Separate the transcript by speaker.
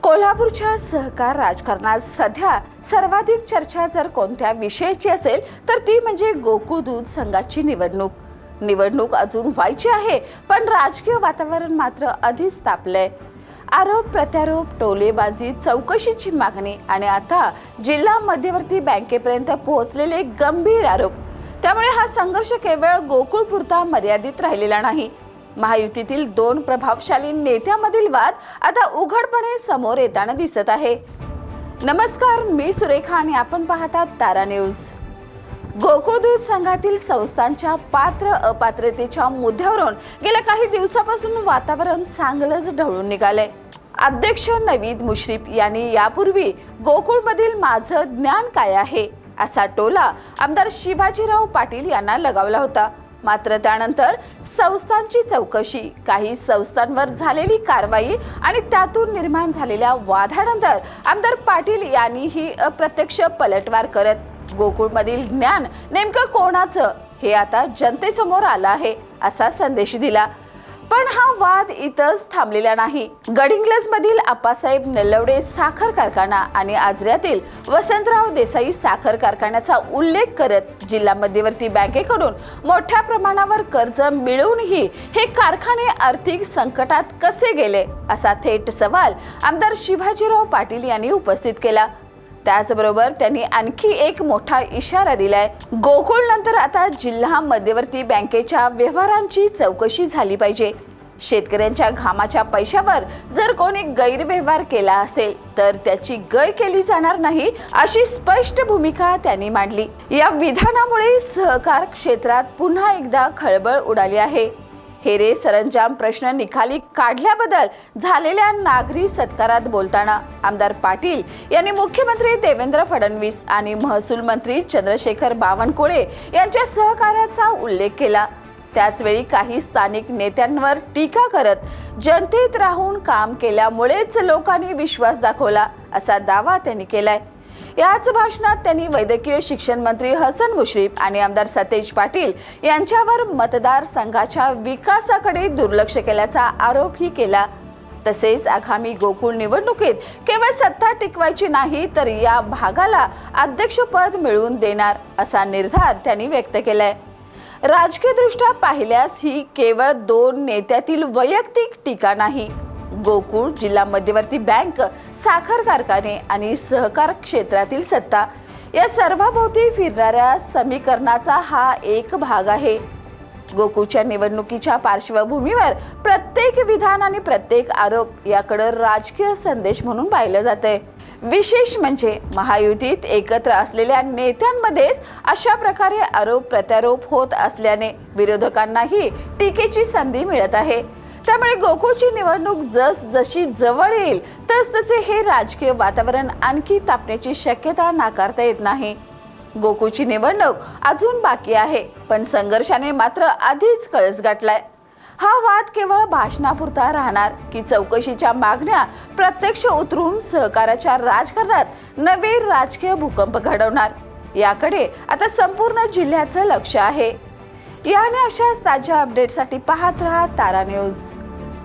Speaker 1: कोल्हापूरच्या सहकार राजकारणात सध्या सर्वाधिक चर्चा जर कोणत्या विषयाची असेल तर ती म्हणजे गोकुळ दूध संघाची निवडणूक अजून व्हायची आहे, पण राजकीय वातावरण मात्र आधीच तापलंय। आरोप प्रत्यारोप, टोलेबाजी, चौकशीची मागणी आणि आता जिल्हा मध्यवर्ती बँकेपर्यंत पोहोचलेले गंभीर आरोप। त्यामुळे हा संघर्ष केवळ गोकुळपुरता मर्यादित राहिलेला नाही। महायुतीतील दोन प्रभावशाली नेत्यांमधील वाद आता उघडपणे समोर येताना दिसत आहे। नमस्कार, मी सुरेखा आणि आपण पाहतात तारा न्यूज। गोकुळ दूध संघातील संस्थांच्या पात्र अपात्रतेच्या मुद्द्यावरून गेल्या काही दिवसापासून वातावरण चांगलंच ढवळून निघालंय। अध्यक्ष नवीद मुश्रीफ यांनी यापूर्वी गोकुळमधील माझं ज्ञान काय आहे असा टोला आमदार शिवाजीराव पाटील यांना लगावला होता। मात्र त्यानंतर संस्थांची चौकशी, काही संस्थांवर झालेली कारवाई आणि त्यातून निर्माण झालेल्या वादानंतर आमदार पाटील यांनी ही अप्रत्यक्ष पलटवार करत गोकुळमधील ज्ञान नेमकं कोणाचं हे आता जनतेसमोर आलं आहे असा संदेश दिला। पण हा वाद इथंच थांबलेला नाही। गडिंग्लजमधील आप्पासाहेब नलवडे साखर कारखाना आणि आजऱ्यातील वसंतराव देसाई साखर कारखान्याचा उल्लेख करत जिल्हा मध्यवर्ती बँकेकडून मोठ्या प्रमाणावर कर्ज मिळवूनही हे कारखाने आर्थिक संकटात कसे गेले असा थेट सवाल आमदार शिवाजीराव पाटील यांनी उपस्थित केला। त्याचबरोबर त्यांनी आणखी एक मोठा इशारा दिलाय। गोकुळ नंतर आता जिल्हा मध्यवर्ती बँकेच्या व्यवहारांची चौकशी झाली पाहिजे। शेतकऱ्यांच्या घामाच्या पैशावर जर कोणी गैरव्यवहार केला असेल तर त्याची गय केली जाणार नाही अशी स्पष्ट भूमिका त्यांनी मांडली। या विधानामुळे सहकार क्षेत्रात पुन्हा एकदा खळबळ उडाली आहे। हेरे सरंजाम प्रश्न निकाली काढल्याबद्दल झालेल्या नागरी सत्कारात बोलताना आमदार पाटील यांनी मुख्यमंत्री देवेंद्र फडणवीस आणि महसूल मंत्री चंद्रशेखर बावनकुळे यांच्या सहकार्याचा उल्लेख केला। त्याचवेळी काही स्थानिक नेत्यांवर टीका करत जनतेत राहून काम केल्यामुळेच लोकांनी विश्वास दाखवला असा दावा त्यांनी केलाय। याच भाषणात त्यांनी वैद्यकीय शिक्षण मंत्री हसन मुश्रीफ आणि आमदार सतेज पाटील यांच्यावर मतदारसंघाच्या विकासाकडे दुर्लक्ष केल्याचा आरोपही केला। तसेच आगामी गोकुळ निवडणुकीत केवळ सत्ता टिकवायची नाही तर या भागाला अध्यक्षपद मिळवून देणार असा निर्धार त्यांनी व्यक्त केलाय। राजकीयदृष्ट्या पाहिल्यास ही केवळ दोन नेत्यातील वैयक्तिक टीका नाही। गोकुळ, जिल्हा मध्यवर्ती बँक, साखर कारखाने आणि सहकार क्षेत्रातील सत्ता या सर्वाभोवती फिरणाऱ्या समीकरणाचा हा एक भाग आहे। गोकुळच्या निवडणुकीच्या पार्श्वभूमीवर प्रत्येक विधान आणि प्रत्येक आरोप याकडे राजकीय संदेश म्हणून पाहिलं जातंय। विशेष म्हणजे महायुतीत एकत्र असलेल्या नेत्यांमध्येच अशा प्रकारे आरोप प्रत्यारोप होत असल्याने विरोधकांनाही टीकेची संधी मिळत आहे। त्यामुळे गोकुळची निवडणूक जशी जवळ येईल तसतसे हे राजकीय वातावरण आणखी तापण्याची शक्यता नाकारता येत नाही। गोकुळची निवडणूक अजून बाकी आहे, पण संघर्षाने मात्र आधीच कळस गाठलाय। हा वाद केवळ भाषणापुरता राहणार की चौकशीच्या मागण्या प्रत्यक्ष उतरून सहकाराच्या राजकारणात नवे राजकीय भूकंप घडवणार याकडे आता संपूर्ण जिल्ह्याचं लक्ष आहे। याने अशाच ताज्या अपडेटसाठी पाहत रहा तारा न्यूज।